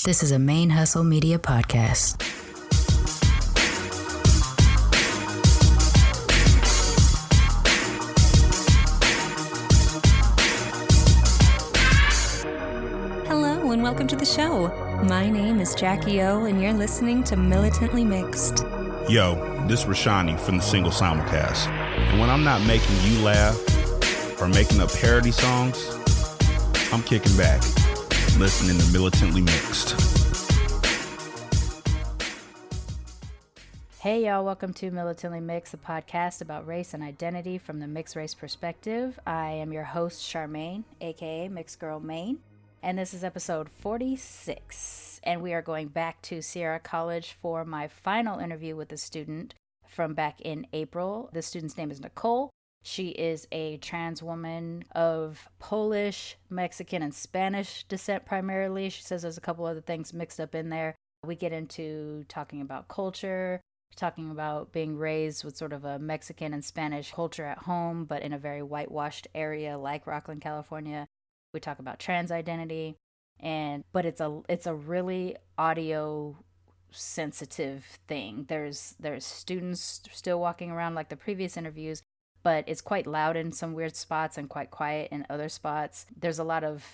This is a ManeHustle Media podcast. Hello and welcome to the show. My name is Jackie O and you're listening to Militantly Mixed. Yo, this is Rashani from the Single Simulcast. And when I'm not making you laugh or making up parody songs, I'm kicking back, listening to Militantly Mixed. Hey y'all, welcome to Militantly Mixed, a podcast about race and identity from the mixed race perspective. I am your host, Charmaine, aka Mixed Girl Maine, and this is episode 46. And we are going back to Sierra College for my final interview with a student from back in April. The student's name is Nicole. She is a trans woman of Polish, Mexican, and Spanish descent primarily. She says there's a couple other things mixed up in there. We get into talking about culture, talking about being raised with sort of a Mexican and Spanish culture at home, but in a very whitewashed area like Rockland, California. We talk about trans identity, but it's a really audio sensitive thing. There's students still walking around like the previous interviews, but it's quite loud in some weird spots and quite quiet in other spots. There's a lot of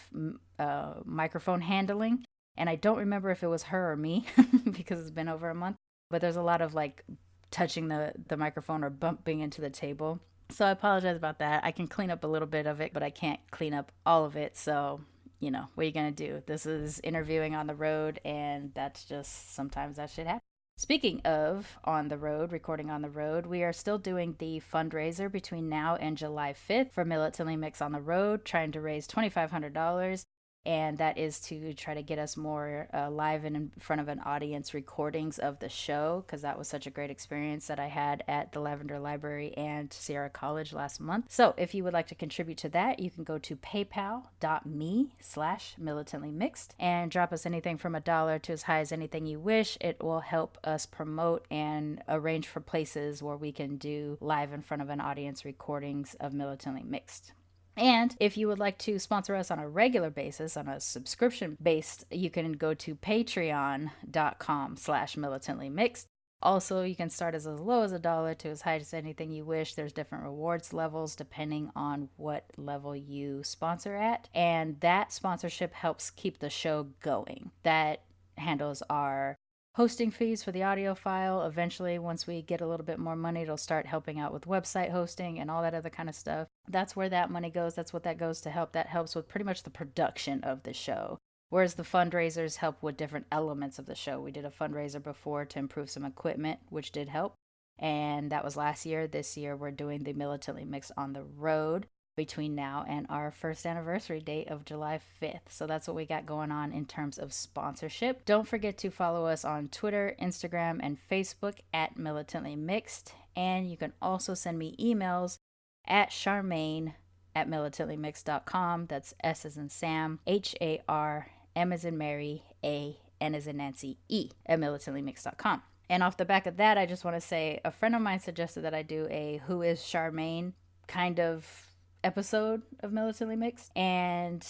microphone handling, and I don't remember if it was her or me because it's been over a month, but there's a lot of like touching the microphone or bumping into the table. So I apologize about that. I can clean up a little bit of it, but I can't clean up all of it. So, you know, what are you going to do? This is interviewing on the road, and that's just sometimes that shit happens. Speaking of on the road, recording on the road, we are still doing the fundraiser between now and July 5th for Militantly Mixed on the Road, trying to raise $2,500. And that is to try to get us more live and in front of an audience recordings of the show, because that was such a great experience that I had at the Lavender Library and Sierra College last month. So if you would like to contribute to that, you can go to paypal.me/militantlymixed and drop us anything from $1 to as high as anything you wish. It will help us promote and arrange for places where we can do live in front of an audience recordings of Militantly Mixed. And if you would like to sponsor us on a regular basis, on a subscription based, you can go to patreon.com/militantlymixed. Also, you can start as low as $1 to as high as anything you wish. There's different rewards levels depending on what level you sponsor at. And that sponsorship helps keep the show going. That handles our hosting fees for the audio file. Eventually, once we get a little bit more money, it'll start helping out with website hosting and all that other kind of stuff. That's where that money goes. That's what that goes to help. That helps with pretty much the production of the show. Whereas the fundraisers help with different elements of the show. We did a fundraiser before to improve some equipment, which did help. And that was last year. This year, we're doing the Militantly Mixed on the road between now and our first anniversary date of July 5th. So that's what we got going on in terms of sponsorship. Don't forget to follow us on Twitter, Instagram, and Facebook at Militantly Mixed. And you can also send me emails at charmaine@militantlymixed.com. That's S as in Sam, HAR, M as in Mary, A, N as in Nancy, E at militantlymixed.com. And off the back of that, I just want to say a friend of mine suggested that I do a Who is Charmaine kind of episode of Militantly Mixed, and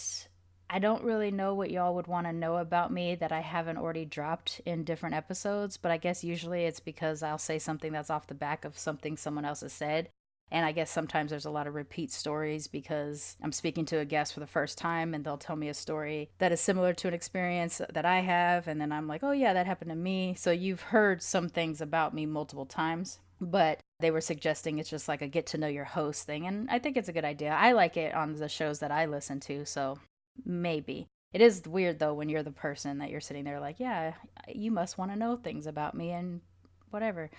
I don't really know what y'all would want to know about me that I haven't already dropped in different episodes, but I guess usually it's because I'll say something that's off the back of something someone else has said, and I guess sometimes there's a lot of repeat stories because I'm speaking to a guest for the first time and they'll tell me a story that is similar to an experience that I have, and then I'm like, oh yeah, that happened to me. So you've heard some things about me multiple times, but they were suggesting it's just like a get to know your host thing, and I think it's a good idea. I like it on the shows that I listen to, so maybe. It is weird though when you're the person that you're sitting there like, yeah, you must want to know things about me and whatever.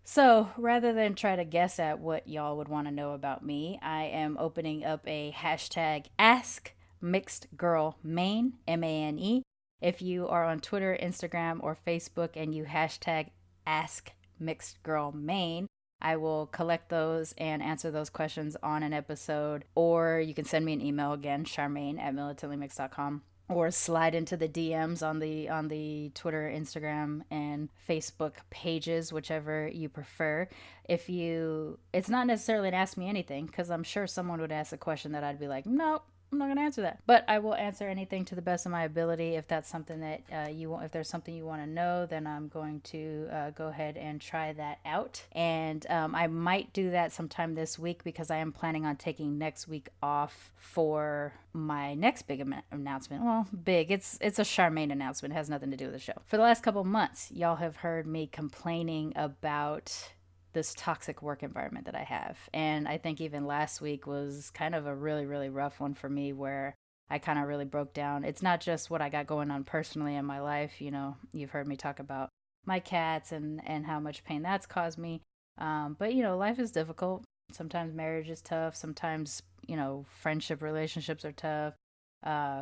So rather than try to guess at what y'all would want to know about me, I am opening up a hashtag Ask Mixed Girl Maine, MANE. If you are on Twitter, Instagram, or Facebook and you hashtag Ask Mixed Girl Maine, I will collect those and answer those questions on an episode, or you can send me an email again, charmaine@militantlymixed.com, or slide into the DMs on the Twitter, Instagram, and Facebook pages, whichever you prefer. It's not necessarily an ask me anything, because I'm sure someone would ask a question that I'd be like, nope, I'm not going to answer that. But I will answer anything to the best of my ability. If that's something that if there's something you want to know, then I'm going to go ahead and try that out. And I might do that sometime this week because I am planning on taking next week off for my next big announcement. Well, big. It's a Charmaine announcement. It has nothing to do with the show. For the last couple months, y'all have heard me complaining about this toxic work environment that I have. And I think even last week was kind of a really, really rough one for me where I kind of really broke down. It's not just what I got going on personally in my life. You know, you've heard me talk about my cats and how much pain that's caused me. But, you know, life is difficult. Sometimes marriage is tough. Sometimes, you know, friendship relationships are tough.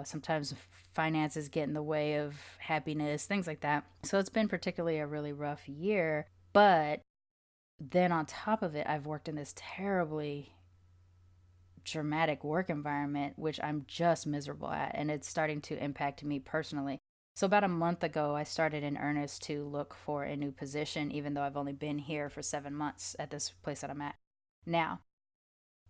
Sometimes finances get in the way of happiness, things like that. So it's been particularly a really rough year. But then on top of it, I've worked in this terribly dramatic work environment, which I'm just miserable at, and it's starting to impact me personally. So about a month ago, I started in earnest to look for a new position, even though I've only been here for 7 months at this place that I'm at now.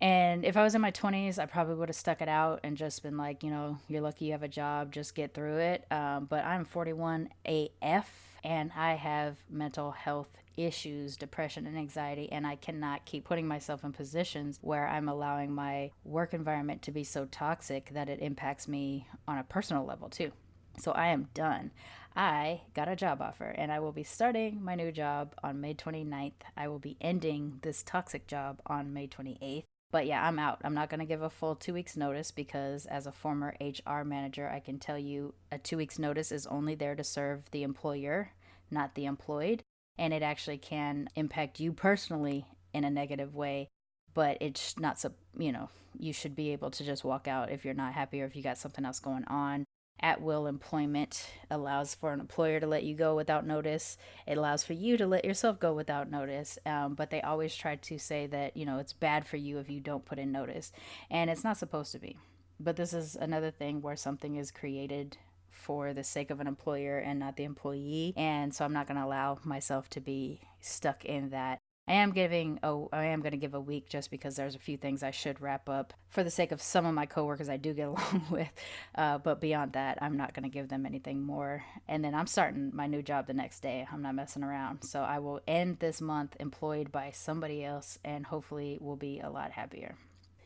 And if I was in my 20s, I probably would have stuck it out and just been like, you know, you're lucky you have a job, just get through it. But I'm 41 AF, and I have mental health issues, depression and anxiety, and I cannot keep putting myself in positions where I'm allowing my work environment to be so toxic that it impacts me on a personal level too. So I am done. I got a job offer and I will be starting my new job on May 29th. I will be ending this toxic job on May 28th. But yeah, I'm out. I'm not going to give a full 2 weeks notice because as a former HR manager, I can tell you a 2 weeks notice is only there to serve the employer, not the employed. And it actually can impact you personally in a negative way, but it's not so, you know, you should be able to just walk out if you're not happy or if you got something else going on. At will employment allows for an employer to let you go without notice. It allows for you to let yourself go without notice. But they always try to say that, you know, it's bad for you if you don't put in notice. And it's not supposed to be. But this is another thing where something is created for the sake of an employer and not the employee. And so I'm not going to allow myself to be stuck in that. I am going to give a week just because there's a few things I should wrap up for the sake of some of my coworkers I do get along with. But beyond that, I'm not going to give them anything more. And then I'm starting my new job the next day. I'm not messing around. So I will end this month employed by somebody else and hopefully will be a lot happier.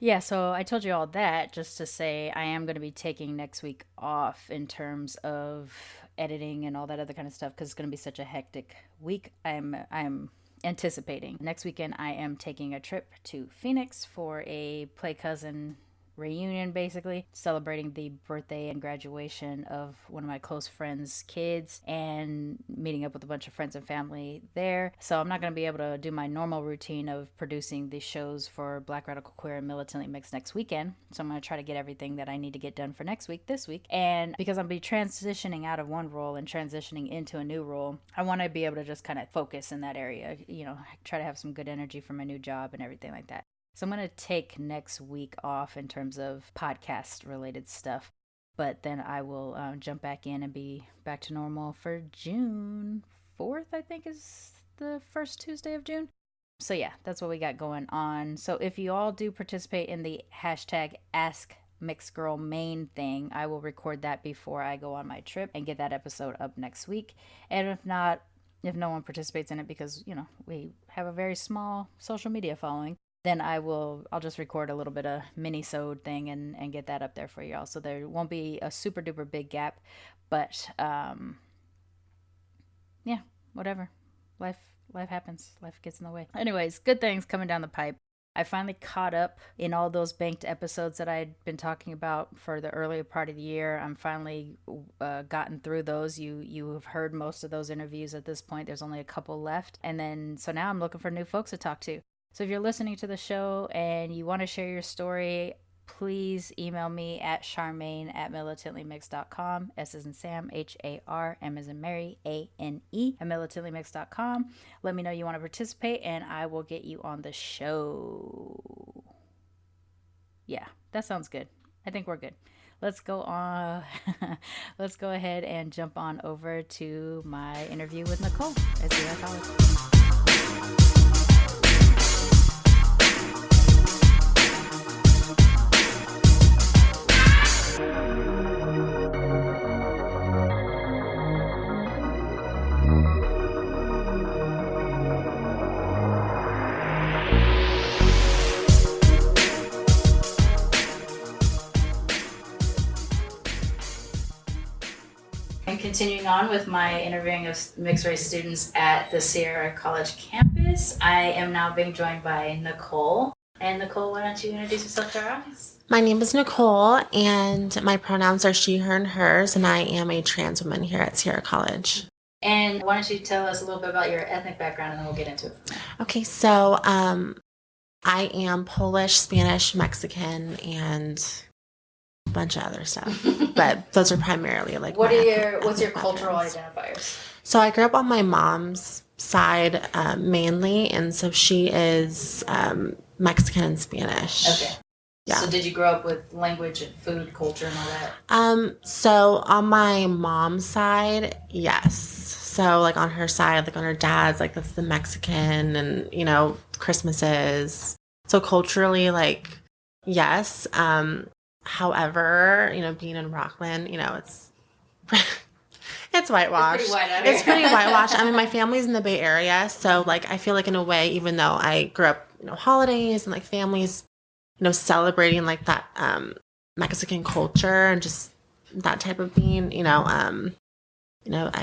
Yeah, so I told you all that just to say I am going to be taking next week off in terms of editing and all that other kind of stuff because it's going to be such a hectic week. I'm anticipating. Next weekend, I am taking a trip to Phoenix for a Play Cousin reunion, basically celebrating the birthday and graduation of one of my close friends' kids and meeting up with a bunch of friends and family there. So I'm not going to be able to do my normal routine of producing the shows for Black Radical Queer and Militantly Mixed next weekend. So I'm going to try to get everything that I need to get done for next week this week. And because I'm going to be transitioning out of one role and transitioning into a new role, I want to be able to just kind of focus in that area, you know, try to have some good energy for my new job and everything like that. So I'm going to take next week off in terms of podcast related stuff, but then I will jump back in and be back to normal for June 4th, I think is the first Tuesday of June. So yeah, that's what we got going on. So if you all do participate in the hashtag AskMixedGirlMaine thing, I will record that before I go on my trip and get that episode up next week. And if not, if no one participates in it because, you know, we have a very small social media following, then I'll just record a little bit of mini-sode thing and get that up there for y'all. So there won't be a super duper big gap, but yeah, whatever. Life happens. Life gets in the way. Anyways, good things coming down the pipe. I finally caught up in all those banked episodes that I had been talking about for the earlier part of the year. I'm finally gotten through those. You have heard most of those interviews at this point. There's only a couple left. And then, so now I'm looking for new folks to talk to. So if you're listening to the show and you want to share your story, please email me at charmaine@militantlymixed.com. S as in Sam, H-A-R, M as in Mary, A-N-E, at militantlymixed.com. Let me know you want to participate and I will get you on the show. Yeah, that sounds good. I think we're good. Let's go on. Let's go ahead and jump on over to my interview with Nicole at Zero College. continuing on with my interviewing of mixed race students at the Sierra College campus. I am now being joined by Nicole. And Nicole, why don't you introduce yourself to our audience? My name is Nicole, and my pronouns are she, her, and hers, and I am a trans woman here at Sierra College. And why don't you tell us a little bit about your ethnic background, and then we'll get into it from there. Okay, so I am Polish, Spanish, Mexican, and a bunch of other stuff. But those are primarily like what's your cultural identifiers? So I grew up on my mom's side mainly, and so she is Mexican and Spanish. Okay. Yeah. So did you grow up with language and food, culture, and all that? So on my mom's side, yes. So like on her side, like on her dad's, like that's the Mexican and, you know, Christmases. So culturally, like, yes. However, you know, being in Rockland, you know, it's whitewashed. It's pretty whitewashed. I mean, my family's in the Bay Area. So like, I feel like in a way, even though I grew up, you know, holidays and like families, you know, celebrating like that Mexican culture and just that type of being, you know, I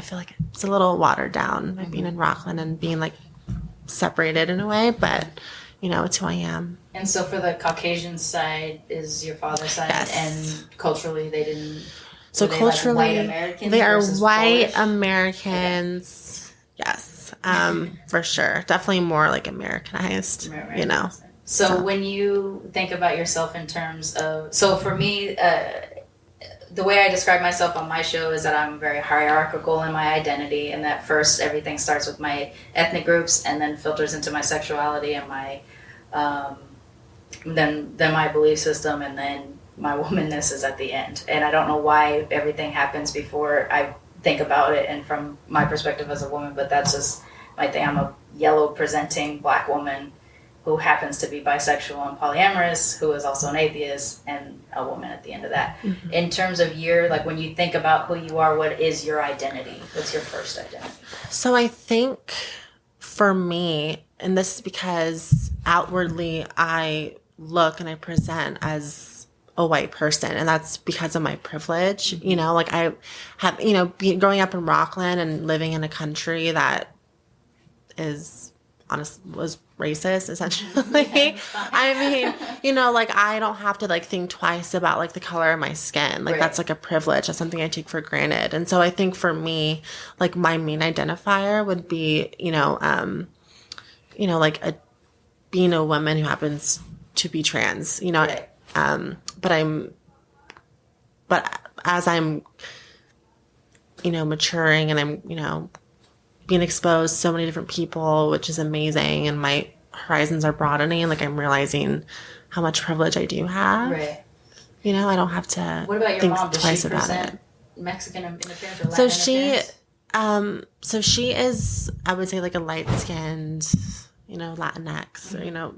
feel like it's a little watered down by being in Rockland and being like separated in a way, but you know, it's who I am. And so for the Caucasian side is your father's side, yes. And culturally they didn't. So culturally, like white Americans they are Polish? white Americans. Okay. Yes, for sure, definitely more like Americanized, you know. So when you think about yourself in terms of, so for me, the way I describe myself on my show is that I'm very hierarchical in my identity, and that first everything starts with my ethnic groups and then filters into my sexuality and my then my belief system, and then my womanness is at the end. And I don't know why everything happens before I think about it and from my perspective as a woman, but that's just my thing. I'm a yellow presenting Black woman who happens to be bisexual and polyamorous, who is also an atheist, and a woman at the end of that. Mm-hmm. In terms of like when you think about who you are, what is your identity? What's your first identity? So I think for me, and this is because outwardly I look and I present as a white person, and that's because of my privilege. Mm-hmm. You know, like I have, you know, growing up in Rockland and living in a country that was racist, essentially. I mean, you know, like I don't have to like think twice about like the color of my skin. Like that's like a privilege. That's something I take for granted. And so I think for me, like my main identifier would be, like being a woman who happens to be trans, you know, but as I'm, you know, maturing and I'm, you know, being exposed to so many different people, which is amazing, and my horizons are broadening. Like I'm realizing how much privilege I do have. Right. You know, I don't have to what about your think mom? Does twice she about present it. Mexican in appearance or Latin So she is, I would say, like a light-skinned, you know, Latinx, or, you know,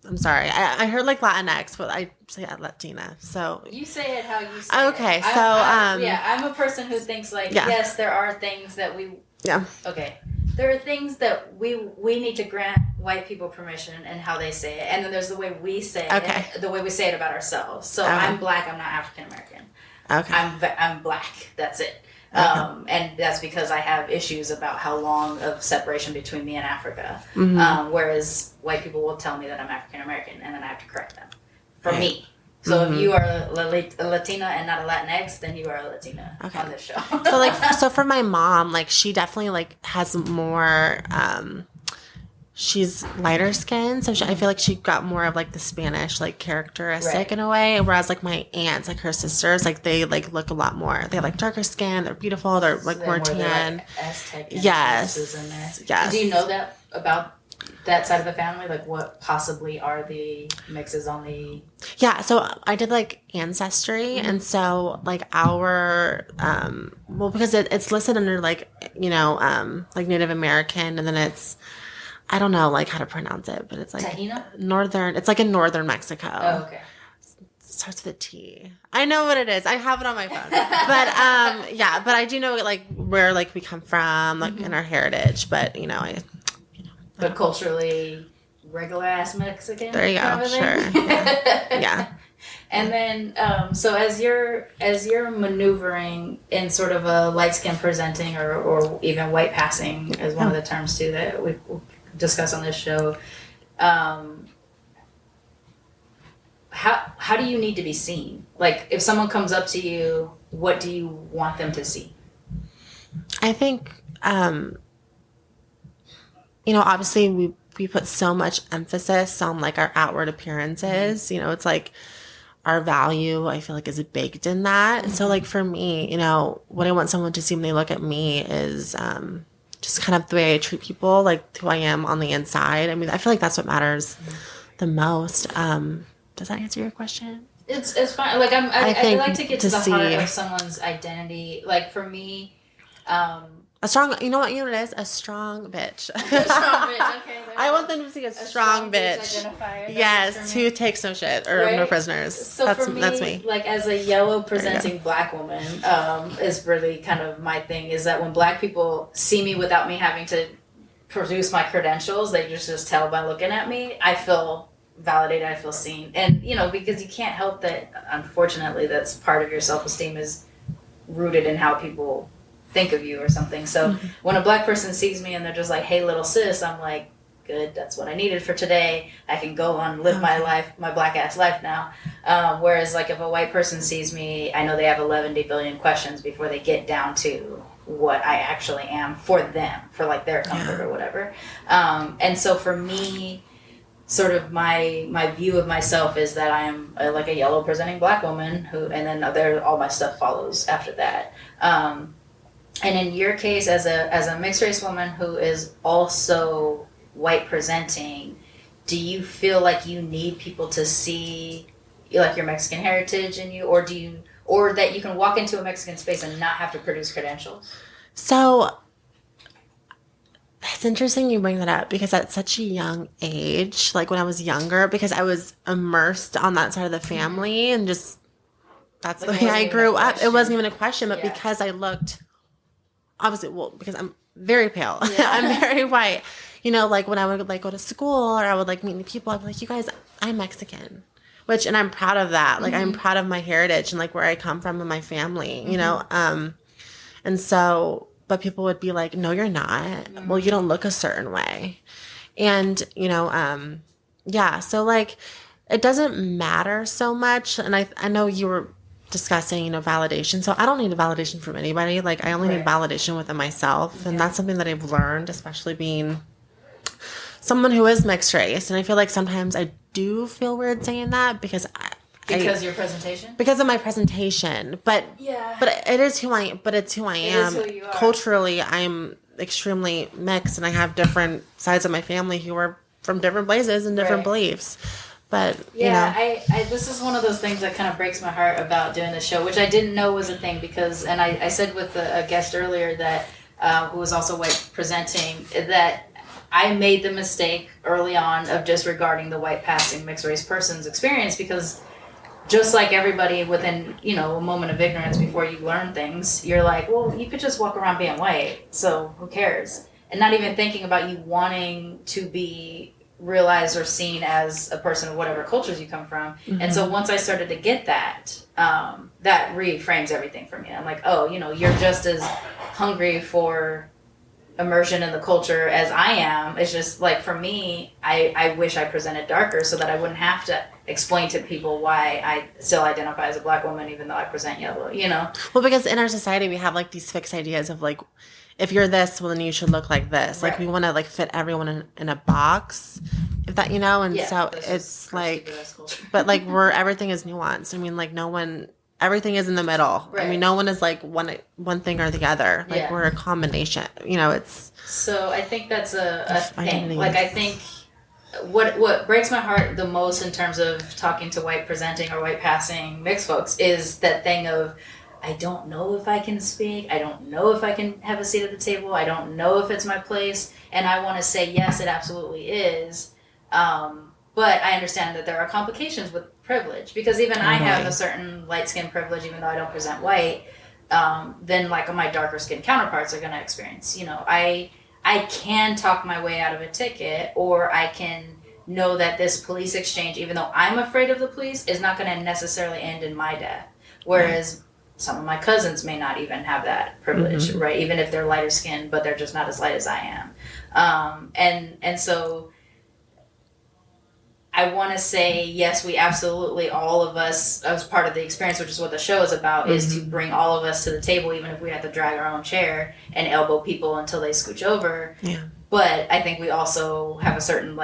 I'm sorry. I heard like Latinx, but I say Latina. So you say it how you say okay, it. So I'm a person who thinks like yes, there are things that we. Yeah. Okay. There are things that we need to grant white people permission and how they say it, and then there's the way we say it, the way we say it about ourselves. So I'm Black. I'm not African American. Okay. I'm Black. That's it. Okay. And that's because I have issues about how long of separation between me and Africa. Mm-hmm. Whereas white people will tell me that I'm African American, and then I have to correct them. For me. So if you are a Latina and not a Latinx, then you are a Latina on this show. So for my mom, like she definitely like has more, she's lighter skinned. So I feel like she got more of like the Spanish like characteristic in a way. Whereas like my aunts, like her sisters, like they like look a lot more, they have like darker skin. They're beautiful. They're like more tan. Like Aztec yes. In there. Yes. Do you know that about that side of the family? Like what possibly are the mixes on the... Yeah, so I did like Ancestry, and so like our because it's listed under like, you know, like Native American, and then it's, I don't know like how to pronounce it, but it's like Taíno? It's like in northern Mexico. Oh, okay. It starts with a T. I know what it is. I have it on my phone. But but I do know like where like we come from, like in our heritage, but you know, but culturally regular ass Mexican. There you go. Sure. Yeah. And then, so as you're maneuvering in sort of a light skin presenting or even white passing is one of the terms too that we discuss on this show. How do you need to be seen? Like, if someone comes up to you, what do you want them to see? I think, obviously we put so much emphasis on like our outward appearances. You know, it's like our value, I feel like, is baked in that. So like for me, what I want someone to see when they look at me is just kind of the way I treat people, like who I am on the inside. I mean, I feel like that's what matters the most. Does that answer your question? It's fine. Like I like to get to the heart of someone's identity. Like for me, a strong, you know what it is? A strong bitch. A strong bitch. Okay. I want them to see a strong bitch. Yes, who takes no shit or no prisoners. So that's me. Like as a yellow presenting black woman, is really kind of my thing. Is that when black people see me without me having to produce my credentials, they just tell by looking at me. I feel validated, I feel seen. And because you can't help that, unfortunately, that's part of your self-esteem is rooted in how people think of you or something. So when a black person sees me and they're just like, hey little sis, I'm like, good, that's what I needed for today. I can go on, live my life, my black ass life now. Whereas like if a white person sees me, I know they have 11 billion questions before they get down to what I actually am for them, for like their comfort or whatever. And so for me, sort of my view of myself is that I am like a yellow presenting black woman and then all my stuff follows after that. And in your case, as a mixed race woman who is also white presenting, do you feel like you need people to see like your Mexican heritage in you, or that you can walk into a Mexican space and not have to produce credentials? So it's interesting you bring that up because at such a young age, like when I was younger, because I was immersed on that side of the family and just that's the way I grew up. It wasn't even a question, but because I looked, obviously, because I'm very pale, I'm very white. Like when I would like go to school or I would like meet new people, I'd be like, you guys, I'm Mexican, and I'm proud of that. Like I'm proud of my heritage and like where I come from and my family, and so. But people would be like, no, you're not. Well, you don't look a certain way. And, so like, it doesn't matter so much. And I know you were discussing, validation. So I don't need a validation from anybody. Like I only need validation within myself. And that's something that I've learned, especially being someone who is mixed race. And I feel like sometimes I do feel weird saying that because your presentation? Because of my presentation. But it is who I am. But it's who I am. It is who you are. Culturally, I'm extremely mixed and I have different sides of my family who are from different places and different beliefs. But I this is one of those things that kind of breaks my heart about doing this show, which I didn't know was a thing because, and I said with a guest earlier that who was also white presenting, that I made the mistake early on of disregarding the white passing mixed race person's experience because just like everybody within, a moment of ignorance before you learn things, you're like, well, you could just walk around being white, so who cares? And not even thinking about you wanting to be realized or seen as a person of whatever cultures you come from. And so once I started to get that, that reframes everything for me. I'm like, oh, you're just as hungry for immersion in the culture as I am. It's just like for me, I wish I presented darker so that I wouldn't have to explain to people why I still identify as a black woman even though I present yellow, Well, because in our society we have like these fixed ideas of like, if you're this, well then you should look like this. Like we want to like fit everyone in a box, if that, and so it's like, but like everything is nuanced. I mean, like everything is in the middle. Right. I mean, no one is like one thing or the other. Like we're a combination. It's. So I think that's a thing. Like I think what breaks my heart the most in terms of talking to white presenting or white passing mixed folks is that thing of I don't know if I can speak. I don't know if I can have a seat at the table. I don't know if it's my place. And I want to say yes, it absolutely is. But I understand that there are complications with privilege because even I have a certain light skin privilege, even though I don't present white, than like my darker skin counterparts are going to experience. I can talk my way out of a ticket or I can know that this police exchange, even though I'm afraid of the police, is not going to necessarily end in my death. Whereas some of my cousins may not even have that privilege, right? Even if they're lighter skinned, but they're just not as light as I am. And so I want to say, yes, we absolutely, all of us, as part of the experience, which is what the show is about, is to bring all of us to the table, even if we have to drag our own chair and elbow people until they scooch over. Yeah. But I think we also have a certain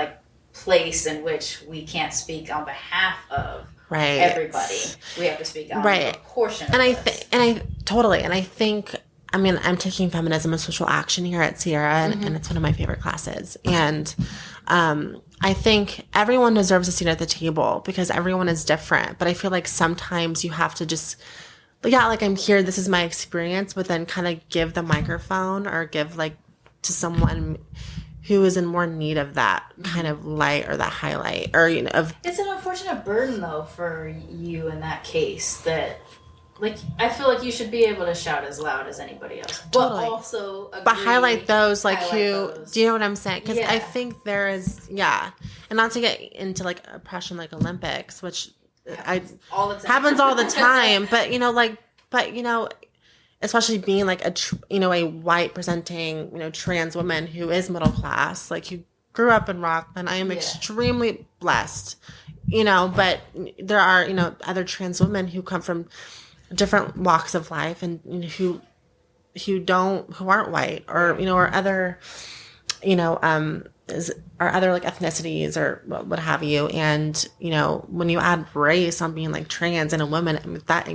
place in which we can't speak on behalf of everybody. We have to speak on a portion of us. I think, I mean, I'm taking feminism and social action here at Sierra, and it's one of my favorite classes. And I think everyone deserves a seat at the table because everyone is different. But I feel like sometimes you have to just, I'm here, this is my experience, but then kind of give the microphone or give to someone who is in more need of that kind of light or that highlight or, It's an unfortunate burden though for you in that case that, I feel like you should be able to shout as loud as anybody else, but also highlight those those. Do you know what I'm saying? Because I think there is, and not to get into oppression Olympics, which happens all the time, but especially being a white presenting trans woman who is middle class, who grew up in Rockland. I am extremely blessed, but there are other trans women who come from different walks of life and who aren't white or or other or other ethnicities or what have you, and when you add race on being trans and a woman, I mean, that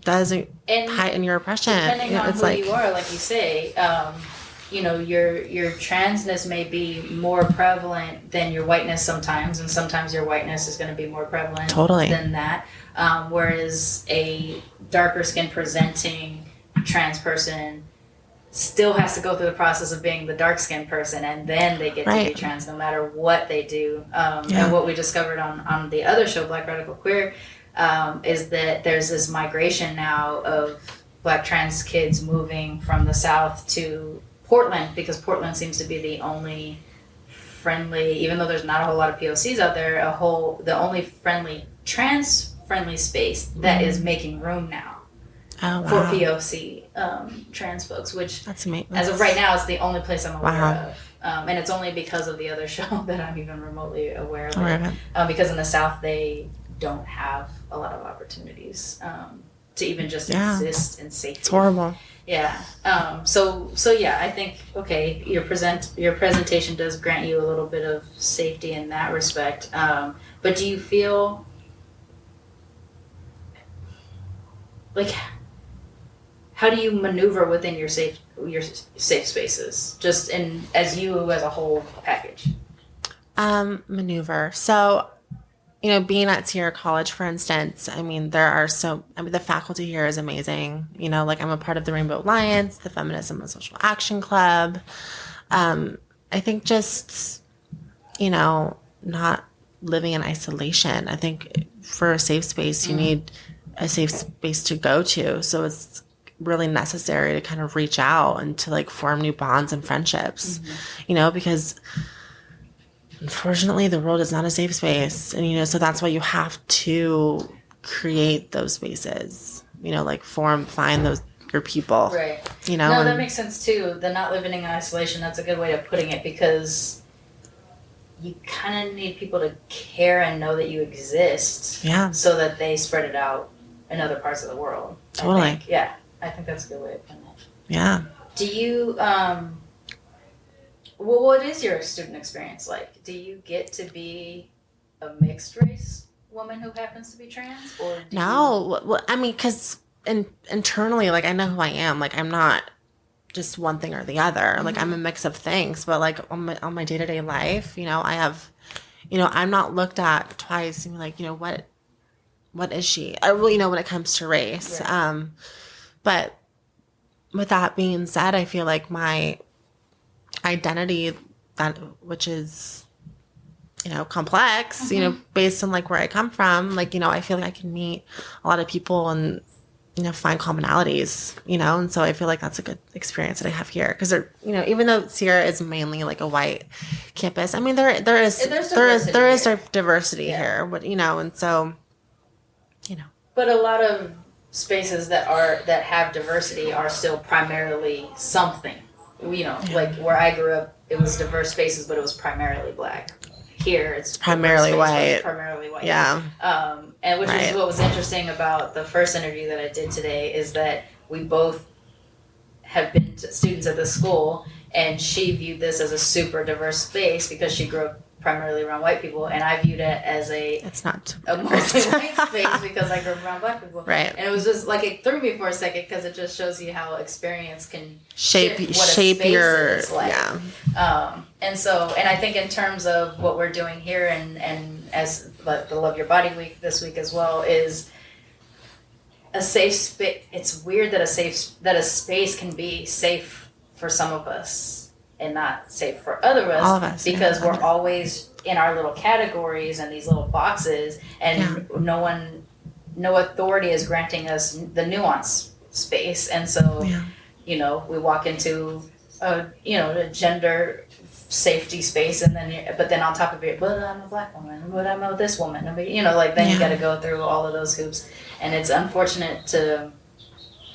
doesn't heighten your oppression. Depending on who you are, like you say, your transness may be more prevalent than your whiteness sometimes, and sometimes your whiteness is going to be more prevalent than that. Whereas a darker skin presenting trans person still has to go through the process of being the dark skinned person, and then they get to be trans no matter what they do. And what we discovered on the other show, Black Radical Queer, is that there's this migration now of Black trans kids moving from the South to Portland, because Portland seems to be the only friendly, even though there's not a whole lot of POCs out there, the only trans-friendly space that is making room now for POC trans folks, which as of right now is the only place I'm aware of. And it's only because of the other show that I'm even remotely aware of it. Because in the South, they don't have a lot of opportunities to even just exist in safety. It's horrible. Yeah. So yeah, I think your presentation does grant you a little bit of safety in that respect. But do you feel how do you maneuver within your safe spaces, just as you as a whole package? Maneuver. So, being at Sierra College, for instance, I mean, the faculty here is amazing. I'm a part of the Rainbow Alliance, the Feminism and Social Action Club. I think just, not living in isolation. I think for a safe space, you need a safe space to go to. So it's really necessary to kind of reach out and to form new bonds and friendships, because unfortunately, the world is not a safe space. And, so that's why you have to create those spaces, find your people. Right. No, that makes sense too. The not living in isolation, that's a good way of putting it, because you kind of need people to care and know that you exist. Yeah. So that they spread it out in other parts of the world. Totally. I think that's a good way of putting it. Yeah. Do you, what is your student experience like? Do you get to be a mixed race woman who happens to be trans? Or well, I mean, because internally, I know who I am. I'm not just one thing or the other. I'm a mix of things. But on my day-to-day life, I have, I'm not looked at twice and what is she? When it comes to race. Right. But with that being said, I feel like my identity, which is, complex, based on where I come from, I feel like I can meet a lot of people and find commonalities, and so I feel like that's a good experience that I have here because even though Sierra is mainly like a white campus, I mean there is diversity here, but and so but a lot of spaces that have diversity are still primarily something, like where I grew up, it was diverse spaces, but it was primarily Black. Here it's primarily white. Yeah. And which is what was interesting about the first interview that I did today is that we both have been students at this school, and she viewed this as a super diverse space because she grew up primarily around white people, and I viewed it as it's not a mostly white space because I grew up around Black people. Right. And it was just like it threw me for a second because it just shows you how experience can shape what a space your is like. And I think in terms of what we're doing here and as the Love Your Body Week this week as well is a safe space. It's weird that a space can be safe for some of us and not safe for all of us because we're always in our little categories and these little boxes, and no authority is granting us the nuance space. And so, we walk into a gender safety space, and but then on top of it, but I'm a Black woman, but I'm this woman, then you got to go through all of those hoops, and it's unfortunate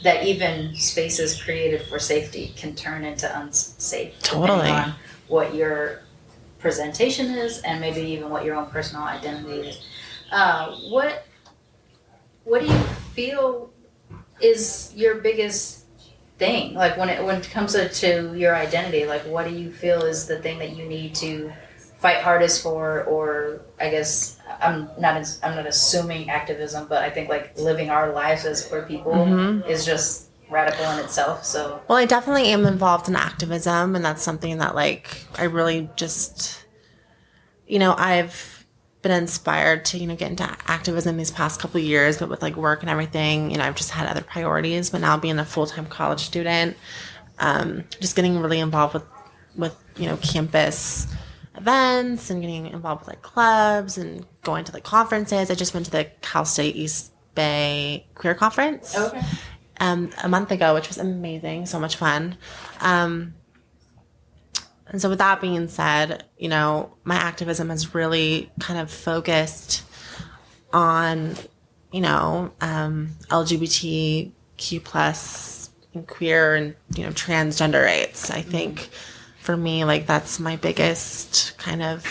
that even spaces created for safety can turn into unsafe. Totally. Depending on what your presentation is and maybe even what your own personal identity is. What do you feel is your biggest thing? Like when it comes to your identity, like what do you feel is the thing that you need to fight hardest for, or I guess I'm not assuming activism, but I think like living our lives as queer people is just radical in itself. So I definitely am involved in activism, and that's something that like I really just I've been inspired to get into activism these past couple of years, but with like work and everything, I've just had other priorities. But now being a full-time college student, just getting really involved with campus events and getting involved with like clubs and going to like conferences. I just went to the Cal State East Bay Queer Conference a month ago, which was amazing, so much fun. And so with that being said, my activism has really kind of focused on LGBTQ plus and queer and transgender rights. I think for me, like that's my biggest kind of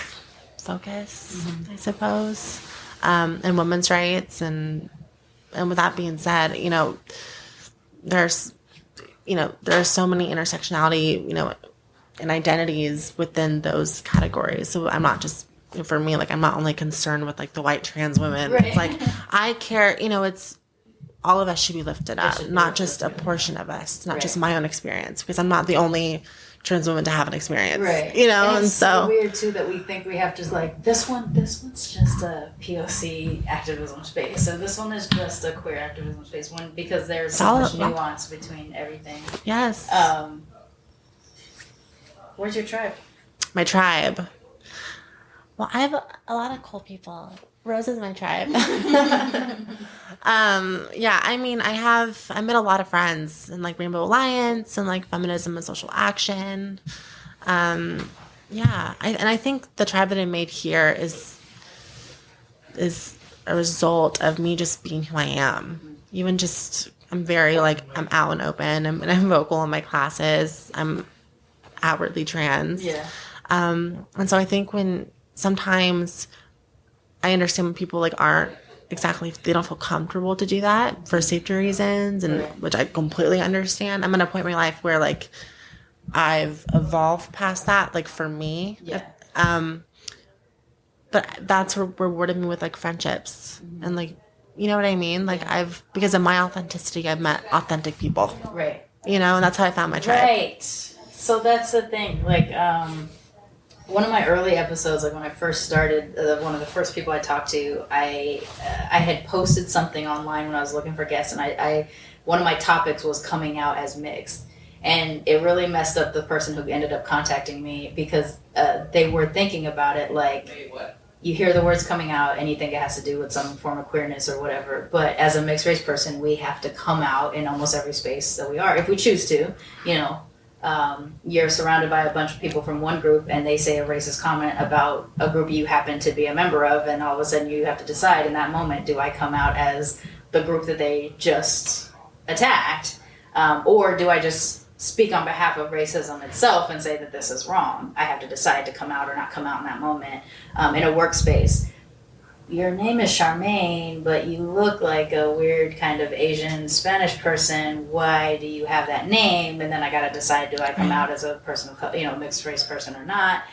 focus, I suppose, and women's rights. And with that being said, there's so many intersectionality, and identities within those categories. So I'm not just, for me, like I'm not only concerned with like the white trans women. Right. It's like I care, it's all of us should be lifted up, not just a portion of us, not just my own experience, because I'm not the only trans woman to have an experience, right? And it's so weird too that we think we have to like this one's just a POC activism space, so this one is just a queer activism space. Because there's so much nuance between everything. Yes. Where's your tribe? My tribe. Well, I have a lot of cool people. Rose is my tribe. I mean, I met a lot of friends in like Rainbow Alliance and like feminism and social action. And I think the tribe that I made here is a result of me just being who I am. Even just, I'm very like, I'm out and open, and I'm vocal in my classes. I'm outwardly trans. Yeah. And so I think when sometimes I understand when people like aren't exactly, they don't feel comfortable to do that for safety reasons, and which I completely understand. I'm at a point in my life where like I've evolved past that, like for me. Yeah. But that's rewarded me with like friendships and like, you know what I mean? Like because of my authenticity, I've met authentic people. Right. And that's how I found my tribe. Right. So that's the thing. Like, one of my early episodes, like when I first started, one of the first people I talked to, I had posted something online when I was looking for guests, and I one of my topics was coming out as mixed, and it really messed up the person who ended up contacting me because they were thinking about it like, you hear the words coming out and you think it has to do with some form of queerness or whatever. But as a mixed race person, we have to come out in almost every space that we are, if we choose to. You're surrounded by a bunch of people from one group and they say a racist comment about a group you happen to be a member of, and all of a sudden you have to decide in that moment, do I come out as the group that they just attacked, or do I just speak on behalf of racism itself and say that this is wrong? I have to decide to come out or not come out in that moment. In a workspace, your name is Charmaine, but you look like a weird kind of Asian Spanish person. Why do you have that name? And then I got to decide, do I come out as a person of color, mixed race person or not?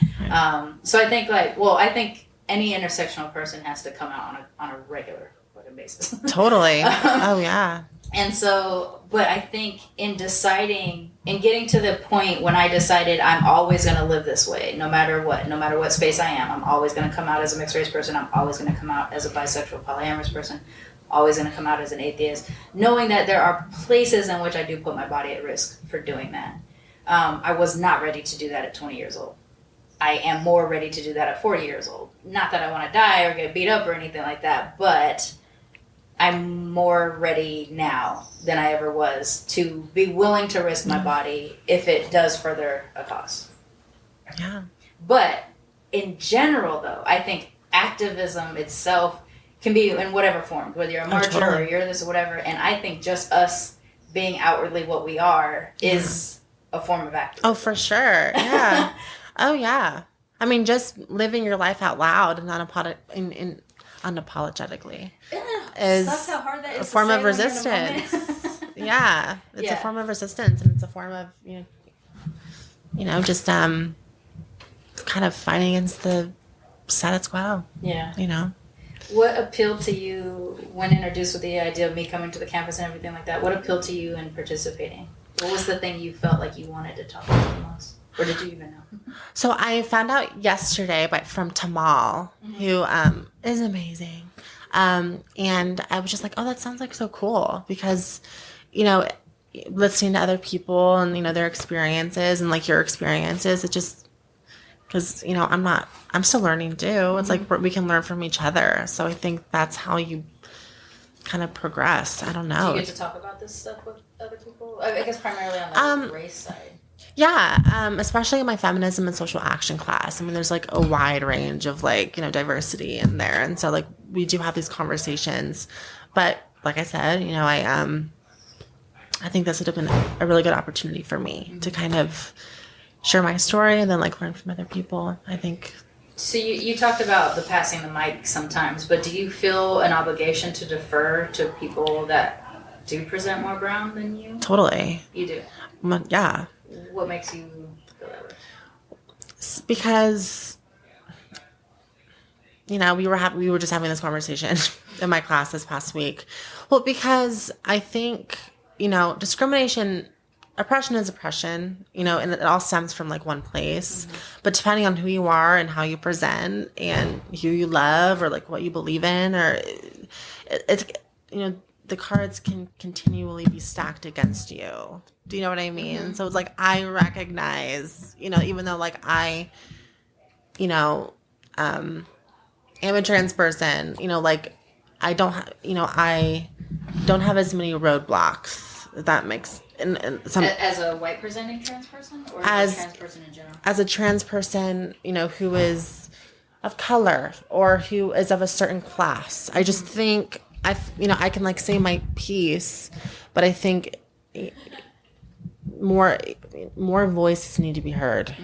So I think I think any intersectional person has to come out on a regular basis. Totally. Oh yeah. And so, but I think in deciding, in getting to the point when I decided I'm always going to live this way, no matter what space I am, I'm always going to come out as a mixed race person. I'm always going to come out as a bisexual, polyamorous person. Always going to come out as an atheist, knowing that there are places in which I do put my body at risk for doing that. I was not ready to do that at 20 years old. I am more ready to do that at 40 years old. Not that I want to die or get beat up or anything like that, but I'm more ready now than I ever was to be willing to risk my body if it does further a cause. Yeah. But in general, though, I think activism itself can be in whatever form, whether you're a marcher or you're this or whatever. And I think just us being outwardly what we are is a form of activism. Oh, for sure. Yeah. Oh, yeah. I mean, just living your life out loud and unapologetically is how hard that is a form of resistance. Yeah. It's a form of resistance, and it's a form of, just kind of fighting against the status quo. Yeah. What appealed to you when introduced with the idea of me coming to the campus and everything like that? What appealed to you in participating? What was the thing you felt like you wanted to talk about the most? Or did you even know? So I found out yesterday from Tamal, who is amazing. And I was just like, oh, that sounds like so cool. Because, listening to other people and, their experiences and like your experiences, it just, because, I'm still learning too. It's like we can learn from each other. So I think that's how you kind of progress. I don't know. Do you get to talk about this stuff with other people? I guess primarily on the race side. Yeah, especially in my feminism and social action class. I mean, there's like a wide range of diversity in there. And so we do have these conversations. But like I said, I think this would have been a really good opportunity for me to kind of share my story and then learn from other people, I think. So you talked about the passing the mic sometimes, but do you feel an obligation to defer to people that do present more brown than you? Totally. You do? Yeah. What makes you feel that way? Because, we were just having this conversation in my class this past week. Well, because I think, oppression is oppression, and it all stems from one place. But depending on who you are and how you present and who you love or what you believe in, or it's, the cards can continually be stacked against you. Do you know what I mean? So it's I recognize, even though I, am a trans person, I don't have as many roadblocks. If that makes as a white presenting trans person, or as a trans person in general? As a trans person, who is of color or who is of a certain class. I just think I can say my piece, but I think more voices need to be heard.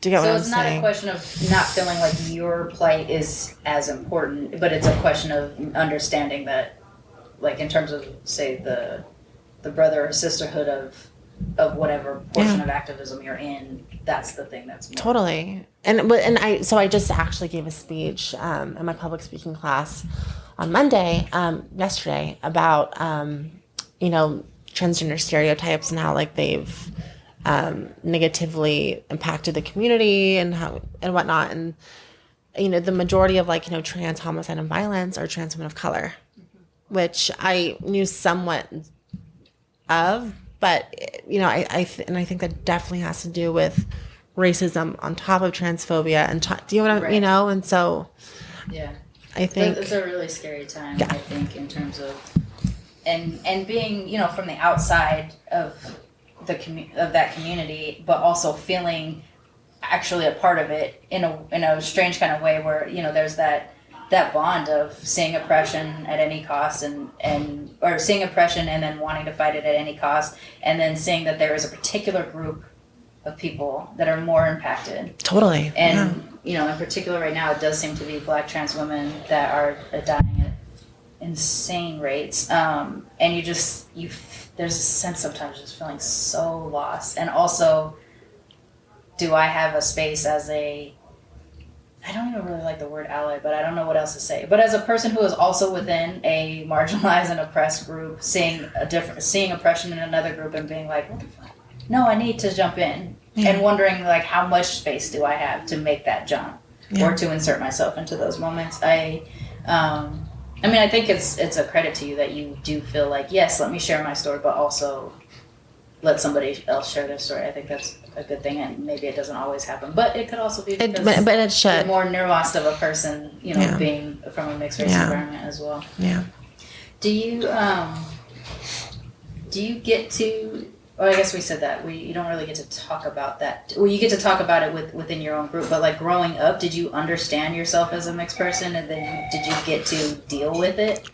Do you get what I'm saying? So it's not a question of not feeling like your plight is as important, but it's a question of understanding that, in terms of, say, the brother or sisterhood of whatever portion of activism you're in, that's the thing that's more. Totally. I just actually gave a speech in my public speaking class on Monday, yesterday, about transgender stereotypes and how they've negatively impacted the community and whatnot. And the majority of trans homicide and violence are trans women of color, which I knew somewhat of, but I think that definitely has to do with racism on top of transphobia and do you know what I and so Yeah. I think it's a really scary time, I think, in terms of and being, you know, from the outside of of that community, but also feeling actually a part of it in a strange kind of way where, you know, there's that bond of seeing oppression at any cost or seeing oppression and then wanting to fight it at any cost, and then seeing that there is a particular group of people that are more impacted. Totally. And, you know, in particular right now, it does seem to be Black trans women that are dying at insane rates. And there's a sense sometimes just feeling so lost. And also, do I have a space as I don't even really like the word ally, but I don't know what else to say. But as a person who is also within a marginalized and oppressed group, seeing oppression in another group and being like, what the fuck? No, I need to jump in. Yeah. And wondering, like, how much space do I have to make that jump or to insert myself into those moments? I think it's a credit to you that you do feel like, yes, let me share my story, but also let somebody else share their story. I think that's a good thing, and maybe it doesn't always happen, but it could also be because but it should. You're more nuanced of a person, you know, being from a mixed race environment as well. Yeah. Do you get to? Well, I guess we said that you don't really get to talk about that. Well, you get to talk about it within your own group, but like growing up, did you understand yourself as a mixed person, and then did you get to deal with it?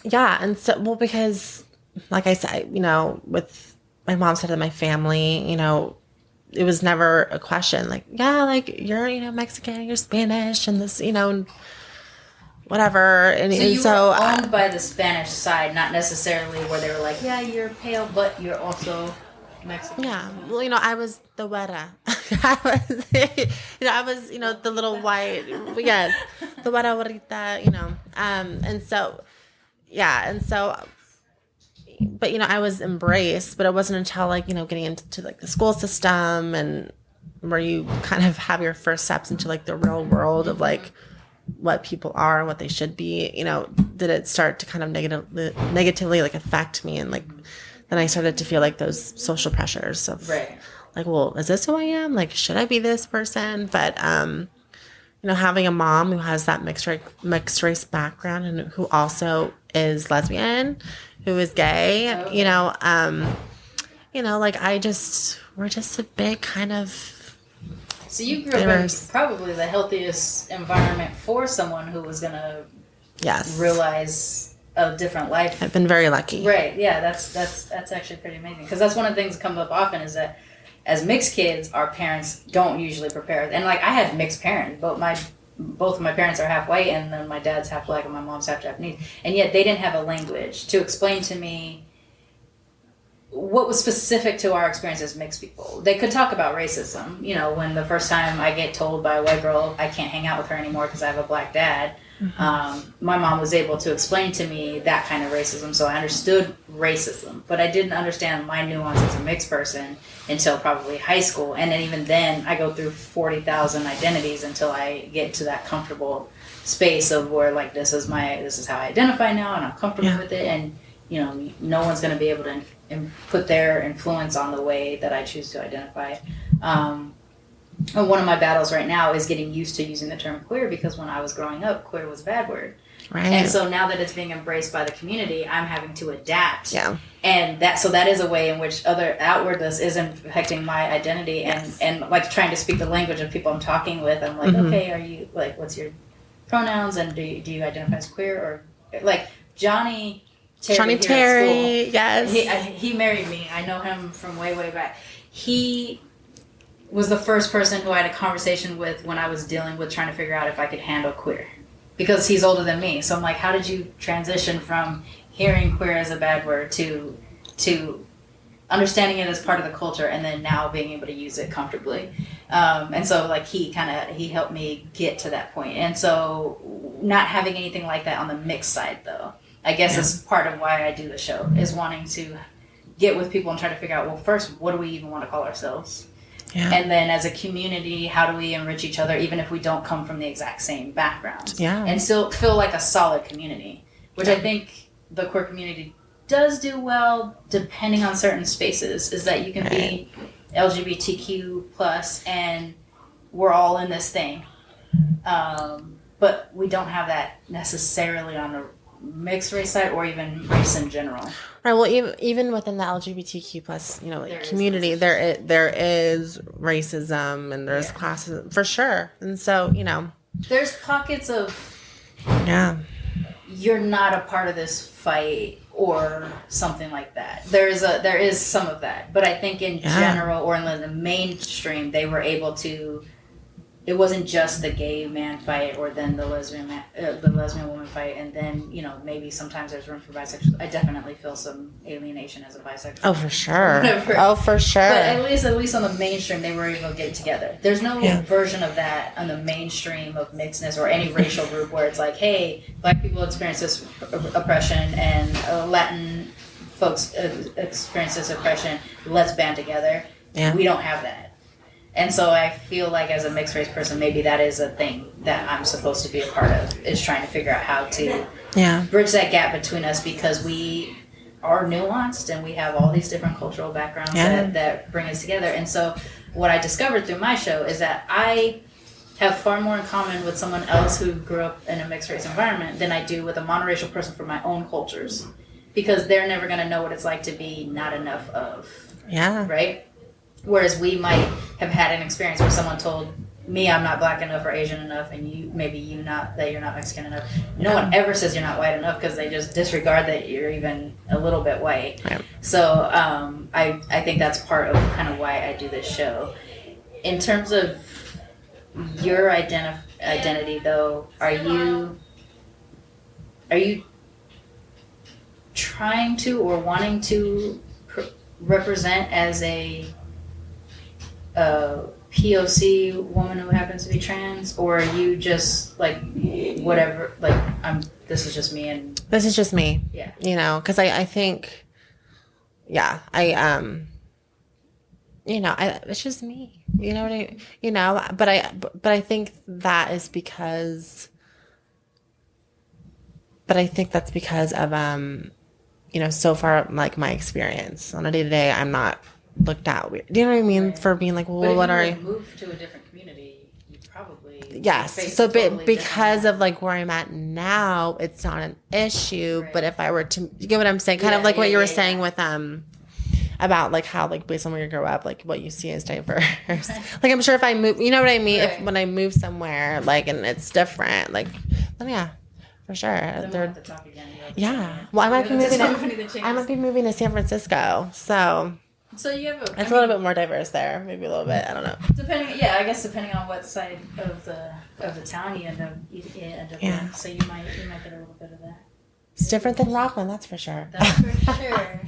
Yeah, and so because, like I said, you know, with my mom's side of my family, you know, it was never a question. Like, yeah, like you're, you know, Mexican, you're Spanish, and this, you know, whatever. And so were owned by the Spanish side, not necessarily where they were like, yeah, you're pale, but you're also Mexican. Yeah. Well, you know, I was the güera. I was, you know, the little white, yes, the güera, you know. And so, but, you know, I was embraced, but it wasn't until, like, you know, getting into like the school system and where you kind of have your first steps into like the real world of like what people are and what they should be, you know, did it start to kind of negatively like affect me. And like, then I started to feel like those social pressures of like, well, is this who I am? Like, should I be this person? But, you know, having a mom who has that mixed race background and who also is lesbian, who is gay, you know, like we're just a big kind of. So you grew up in probably the healthiest environment for someone who was going to realize a different life. I've been very lucky. Right. Yeah, that's actually pretty amazing. Because that's one of the things that comes up often is that as mixed kids, our parents don't usually prepare. And like I had mixed parents, but both of my parents are half white, and then my dad's half Black and my mom's half Japanese. And yet they didn't have a language to explain to me what was specific to our experience as mixed people. They could talk about racism. You know, when the first time I get told by a white girl I can't hang out with her anymore because I have a Black dad, my mom was able to explain to me that kind of racism, so I understood racism. But I didn't understand my nuance as a mixed person until probably high school. And then even then, I go through 40,000 identities until I get to that comfortable space of where, like, this is how I identify now, and I'm comfortable with it. And, you know, no one's going to be able to put their influence on the way that I choose to identify. And one of my battles right now is getting used to using the term queer, because when I was growing up, queer was a bad word. Right. And so now that it's being embraced by the community, I'm having to adapt. Yeah. And that is a way in which other outwardness is affecting my identity, and like trying to speak the language of people I'm talking with. I'm like, okay, are you, like, what's your pronouns, and do you identify as queer? Or like Johnny Terry, yes. He married me. I know him from way, way back. He was the first person who I had a conversation with when I was dealing with trying to figure out if I could handle queer, because he's older than me. So I'm like, how did you transition from hearing queer as a bad word to understanding it as part of the culture, and then now being able to use it comfortably? And so like he helped me get to that point. And so not having anything like that on the mixed side, though, I guess is part of why I do the show, is wanting to get with people and try to figure out, well, first, what do we even want to call ourselves? Yeah. And then as a community, how do we enrich each other, even if we don't come from the exact same background? Yeah. And still feel like a solid community, which I think the queer community does do well, depending on certain spaces, is that you can be LGBTQ+, and we're all in this thing. But we don't have that necessarily on the mixed race side or even race in general. Right. Well, even within the LGBTQ plus, community, there is racism and there's classes for sure. And so, there's pockets of you're not a part of this fight or something like that. There is some of that, but I think in general or in the mainstream, they were able to. It wasn't just the gay man fight or then the lesbian woman fight, and then maybe sometimes there's room for bisexual. I definitely feel some alienation as a bisexual. Oh, for sure. Oh, for sure. But at least on the mainstream, they were able to get together. There's no version of that on the mainstream of mixedness or any racial group where it's like, hey, Black people experience this oppression and Latin folks experience this oppression. Let's band together. Yeah. We don't have that. And so I feel like as a mixed race person, maybe that is a thing that I'm supposed to be a part of, is trying to figure out how to bridge that gap between us, because we are nuanced and we have all these different cultural backgrounds that bring us together. And so what I discovered through my show is that I have far more in common with someone else who grew up in a mixed race environment than I do with a monoracial person from my own cultures, because they're never going to know what it's like to be not enough of. Yeah. Right? Whereas we might have had an experience where someone told me I'm not Black enough or Asian enough, and you're not Mexican enough. No one ever says you're not white enough, because they just disregard that you're even a little bit white. Right. So I think that's part of kind of why I do this show. In terms of your identity, though, are you trying to or wanting to represent as a POC woman who happens to be trans, or are you just like whatever? Like this is just me, and this is just me. Yeah, because I think, it's just me. You know what but I think that is because. But I think that's because of so far, like, my experience on a day-to-day, I'm not looked at weird. Do you know what I mean? Right. For being like, well, what are you? But if you move to a different community, you probably so because of like where I'm at now, it's not an issue. Right. But if I were to, you get what I'm saying? Kind of like what you were saying with about like how, like, based on where you grow up, like what you see is diverse. Like, I'm sure if I move, you know what I mean? Right. If when I move somewhere, like, and it's different, like, then for sure. Then we'll have to talk again. Well, I might be moving to San Francisco, so you have it's a little bit more diverse there, maybe a little bit. I don't know. Depending on what side of the town you end up in. So you might get a little bit of that. It's different than Rockland, that's for sure. That's for sure.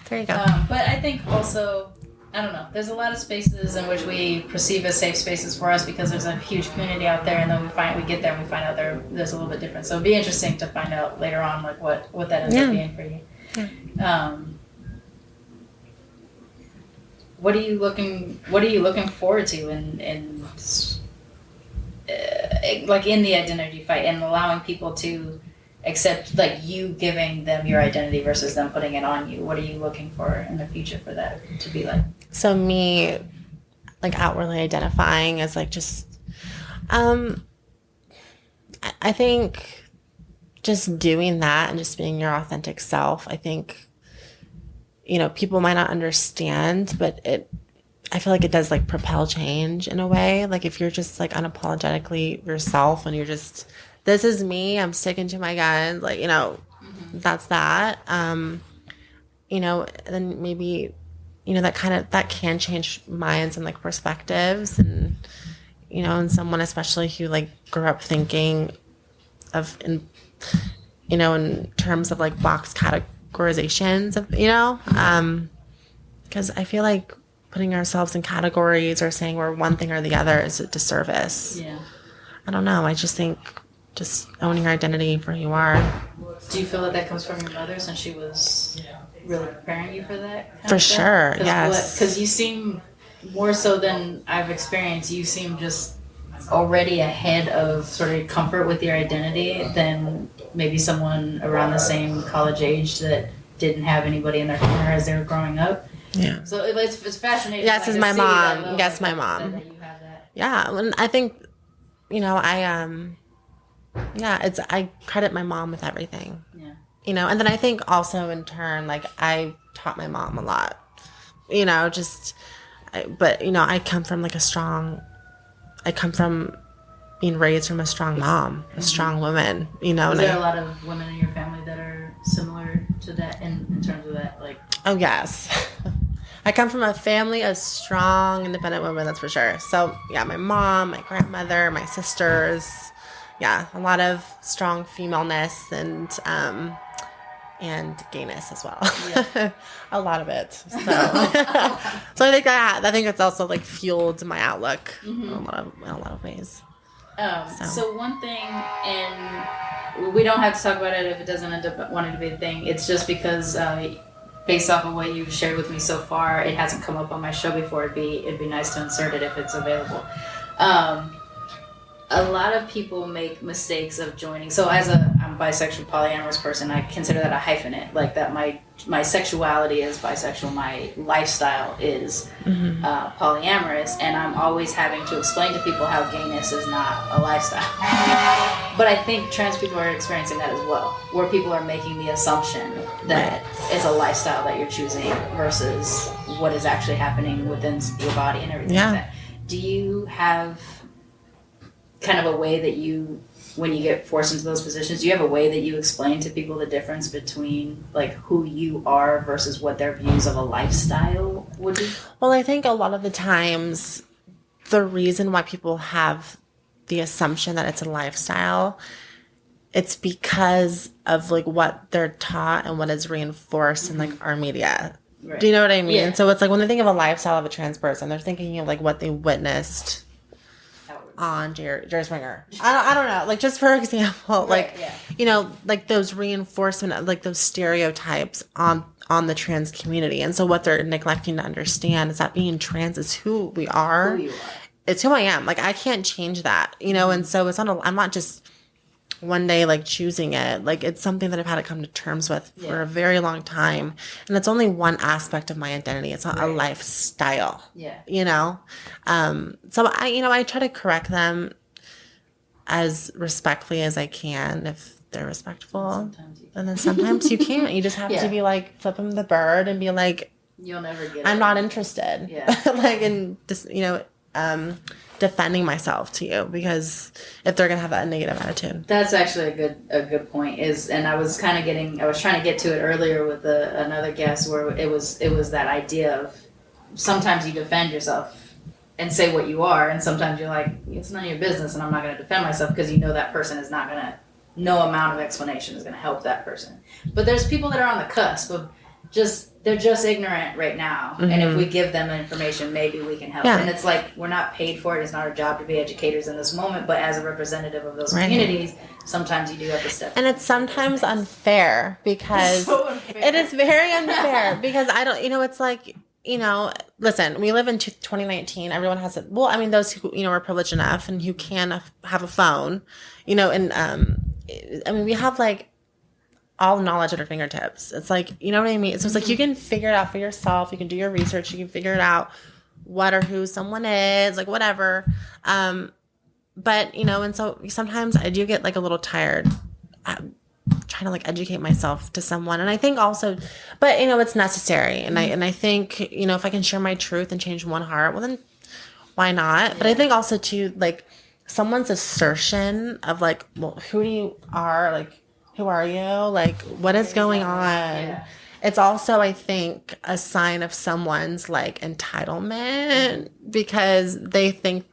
There you go. But I think also, I don't know, there's a lot of spaces in which we perceive as safe spaces for us because there's a huge community out there, and then we get there and we find out there's a little bit different. So it'd be interesting to find out later on, like, what that ends up being for you. Yeah. What are you looking forward to in like in the identity fight, and allowing people to accept, like, you giving them your identity versus them putting it on you? What are you looking for in the future for that to be like? So me, like, outwardly identifying as, like, just, I think just doing that and just being your authentic self, I think, people might not understand, but I feel like it does, like, propel change in a way. Like, if you're just, like, unapologetically yourself and you're just, this is me, I'm sticking to my guns, like, that's that. Then maybe, that can change minds and, like, perspectives, and, and someone especially who, like, grew up thinking of, in terms of, like, box categorizations of, because I feel like putting ourselves in categories or saying we're one thing or the other is a disservice. Yeah. I don't know. I just think just owning your identity for who you are. Do you feel that comes from your mother, since she was really preparing you for that? For sure, yes. Because you seem, more so than I've experienced, you seem just already ahead of sort of comfort with your identity than maybe someone around the same college age that didn't have anybody in their corner as they were growing up. Yeah. So it's fascinating. Yes, it's my mom. Yes, my mom. That you have that. Yeah, and I think I credit my mom with everything. Yeah. And then I think also in turn, like, I taught my mom a lot. I come from being raised from a strong mom, a strong woman, Is there a lot of women in your family that are similar to that in terms of that, like? Oh, yes. I come from a family of strong, independent women, that's for sure. So, yeah, my mom, my grandmother, my sisters, yeah, a lot of strong femaleness and gayness as well. Yeah. A lot of it. So, so I think it's also like fueled my outlook in a lot of ways. So one thing, and we don't have to talk about it if it doesn't end up wanting to be a thing. It's just because based off of what you've shared with me so far, it hasn't come up on my show before. It'd be nice to insert it if it's available. A lot of people make mistakes of joining. So I'm a bisexual polyamorous person. I consider that a hyphenate. Like that my sexuality is bisexual. My lifestyle is polyamorous. And I'm always having to explain to people how gayness is not a lifestyle. But I think trans people are experiencing that as well. Where people are making the assumption that it's a lifestyle that you're choosing versus what is actually happening within your body and everything like that. Do you have kind of a way that when you get forced into those positions, do you have a way that you explain to people the difference between like who you are versus what their views of a lifestyle would be? Well, I think a lot of the times the reason why people have the assumption that it's a lifestyle, it's because of like what they're taught and what is reinforced in like our media. Right. Do you know what I mean? Yeah. So it's like when they think of a lifestyle of a trans person, they're thinking of like what they witnessed on Jerry Springer. I don't know. Like, just for example, like, like those reinforcement, like those stereotypes on the trans community. And so what they're neglecting to understand is that being trans is who we are. Who you are. It's who I am. Like, I can't change that, and so I'm not just one day like choosing it. Like, it's something that I've had to come to terms with for a very long time. And it's only one aspect of my identity. It's not a lifestyle. Yeah. So I try to correct them as respectfully as I can if they're respectful. And then sometimes you can't. You just have to be like, flip them the bird and be like, you'll never get I'm not interested. Yeah. Like, and just, defending myself to you, because if they're gonna have that negative attitude. That's actually a good point. And I was trying to get to it earlier with another guest where it was that idea of sometimes you defend yourself and say what you are, and sometimes you're like, it's none of your business and I'm not gonna defend myself, because that person is not gonna, no amount of explanation is gonna help that person. But there's people that are on the cusp of they're just ignorant right now. And if we give them information, maybe we can help. And it's like, we're not paid for it. It's not our job to be educators in this moment, but as a representative of those communities, sometimes you do have to step in. And it's sometimes unfair, because so unfair. It is very unfair because I don't, it's like, listen, we live in 2019. Everyone has it. Well, I mean, those who, are privileged enough and who can have a phone, and, I mean, we have like all knowledge at our fingertips. It's like, you know what I mean? So it's like, you can figure it out for yourself. You can do your research. You can figure it out what or who someone is, like whatever. But, and so sometimes I do get like a little tired trying to like educate myself to someone. And I think also, but it's necessary. And I think, if I can share my truth and change one heart, well then why not? Yeah. But I think also too, like someone's assertion of like, well, who are you? Like, what is going on? Yeah. It's also, I think, a sign of someone's like entitlement, because they think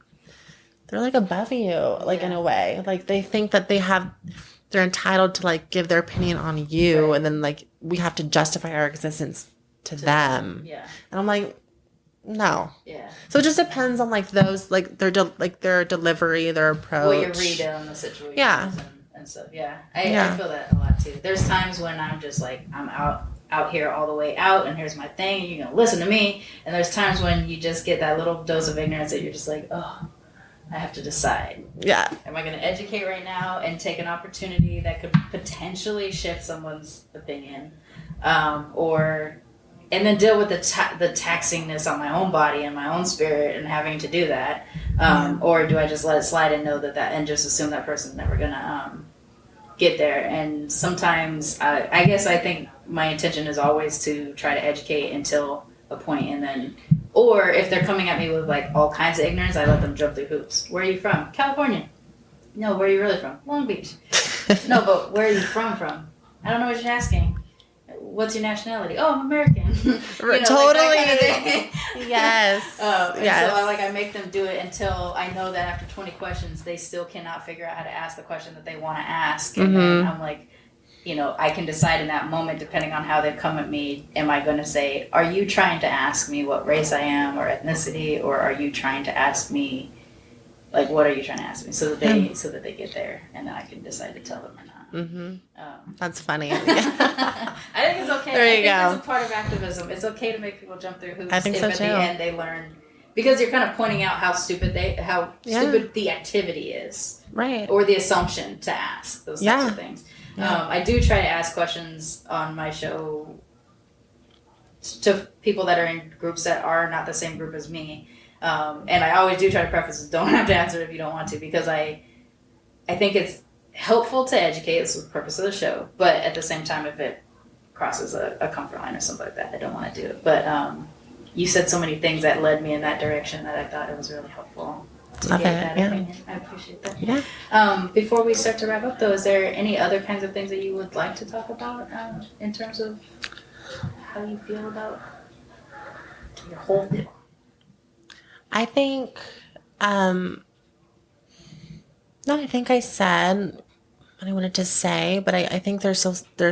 they're like above you, like in a way. Like they think that they're entitled to like give their opinion on you, and then like we have to justify our existence to them. Yeah. And I'm like, no. Yeah. So it just depends on like those, like their delivery, their approach. What you read on the situation. Yeah. And stuff. Yeah. I feel that a lot too. There's times when I'm just like, I'm out here all the way out, and here's my thing, and you're gonna listen to me. And there's times when you just get that little dose of ignorance that you're just like, oh, I have to decide. Yeah. Am I gonna educate right now and take an opportunity that could potentially shift someone's opinion? Or and then deal with the taxingness on my own body and my own spirit and having to do that, or do I just let it slide and know that and just assume that person's never gonna get there? And sometimes I guess I think my intention is always to try to educate until a point, and then, or if they're coming at me with like all kinds of ignorance, I let them jump through hoops. Where are you from? California. No, where are you really from? Long Beach. No, but where are you from? I don't know what you're asking. What's your nationality? Oh, I'm American. Totally. Like yes. Yes. So I make them do it until I know that after 20 questions, they still cannot figure out how to ask the question that they want to ask. And then I'm like, I can decide in that moment, depending on how they've come at me, am I going to say, are you trying to ask me what race I am or ethnicity, or are you trying to ask me, like, what are you trying to ask me, so that they get there, and then I can decide to tell them or not. That's funny. I think it's okay. There you go. It's a part of activism. It's okay to make people jump through hoops. I think so at too. the end they learn, because you're kind of pointing out how stupid stupid the activity is, right? Or the assumption to ask those types of things. I do try to ask questions on my show to people that are in groups that are not the same group as me. And I always do try to preface this, don't have to answer it if you don't want to, because I think it's helpful to educate. This is the purpose of the show. But at the same time, if it crosses a comfort line or something like that, I don't want to do it. But you said so many things that led me in that direction that I thought it was really helpful to get that opinion. I appreciate that. Yeah. Before we start to wrap up, though, is there any other kinds of things that you would like to talk about in terms of how you feel about your whole deal? I think, no, I think I said what I wanted to say, but I think there's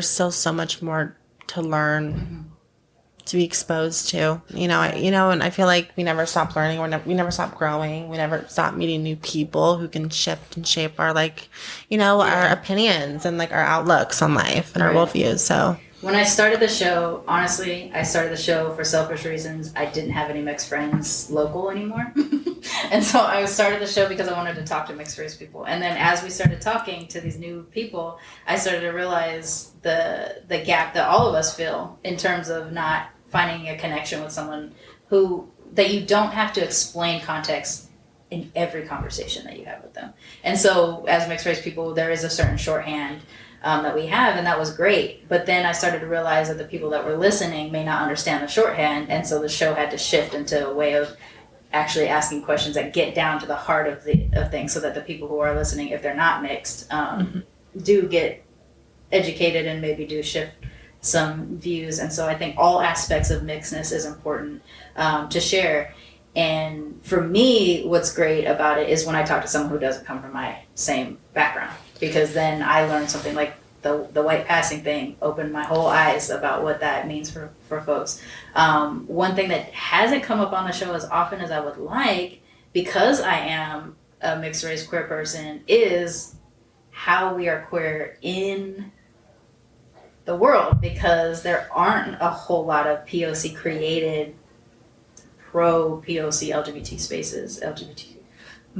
still so much more to learn, to be exposed to, and I feel like we never stop learning, we never stop growing, we never stop meeting new people who can shift and shape our, our opinions and our outlooks on life and our worldviews. So when I started the show, honestly, I started the show for selfish reasons. I didn't have any mixed friends local anymore. And so I started the show because I wanted to talk to mixed race people. And then as we started talking to these new people, I started to realize the gap that all of us feel in terms of not finding a connection with someone that you don't have to explain context in every conversation that you have with them. And so as mixed race people, there is a certain shorthand that we have, and that was great. But then I started to realize that the people that were listening may not understand the shorthand, and so the show had to shift into a way of actually asking questions that get down to the heart of things, so that the people who are listening, if they're not mixed, do get educated and maybe do shift some views. And so I think all aspects of mixedness is important to share. And for me, what's great about it is when I talk to someone who doesn't come from my same background, because then I learned something like the white passing thing opened my whole eyes about what that means for folks. One thing that hasn't come up on the show as often as I would like, because I am a mixed race queer person, is how we are queer in the world, because there aren't a whole lot of POC created pro POC LGBT spaces, LGBT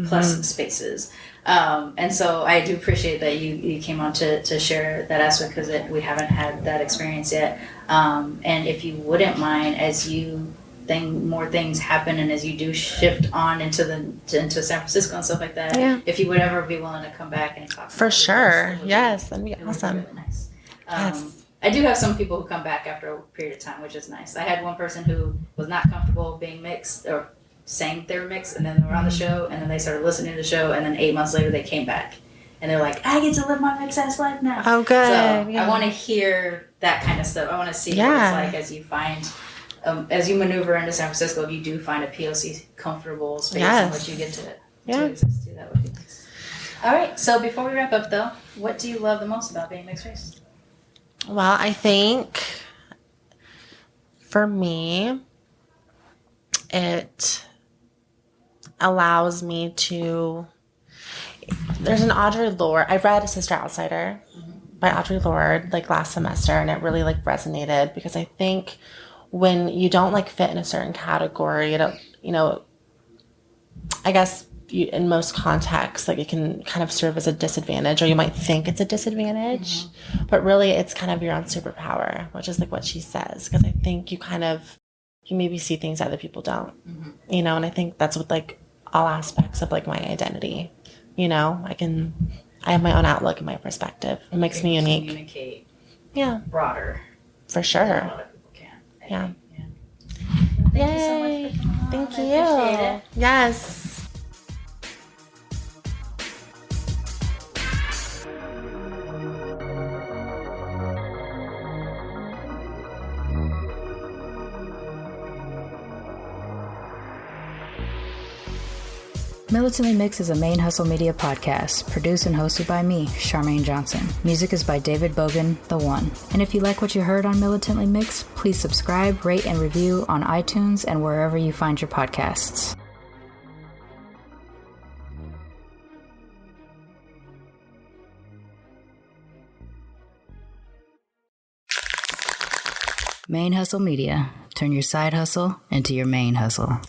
plus spaces. And so I do appreciate that you came on to share that aspect, because we haven't had that experience yet. And if you wouldn't mind, as more things happen and as you do shift on into San Francisco and stuff like that, if you would ever be willing to come back and talk. For sure. Yes, that'd be awesome. Really nice. Yes. I do have some people who come back after a period of time, which is nice. I had one person who was not comfortable being mixed or saying they were mixed, and then they were on the show, and then they started listening to the show, and then 8 months later they came back. And they're like, I get to live my mixed ass life now. Oh, good. So I want to hear that kind of stuff. I want to see what it's like as you find, as you maneuver into San Francisco, if you do find a POC comfortable space in which you get to exist too. That would be nice. All right. So before we wrap up, though, what do you love the most about being mixed race? Well, I think for me, it allows me to. There's an Audre Lorde. I read Sister Outsider by Audre Lorde last semester, and it really resonated, because I think when you don't fit in a certain category, I guess in most contexts, like it can kind of serve as a disadvantage, or you might think it's a disadvantage, but really it's kind of your own superpower, which is like what she says. Because I think you maybe see things other people don't, you know, and I think that's with like all aspects of like my identity, you know, I have my own outlook and my perspective. It makes me unique. Communicate. Yeah. Broader. For sure. Than a lot of people can. Yeah. Thank you so much for coming on. Thank you. I appreciate it. Yes. Militantly Mixed is a ManeHustle Media podcast, produced and hosted by me, Charmaine Johnson. Music is by David Bogan, The One. And if you like what you heard on Militantly Mixed, please subscribe, rate, and review on iTunes and wherever you find your podcasts. ManeHustle Media. Turn your side hustle into your main hustle.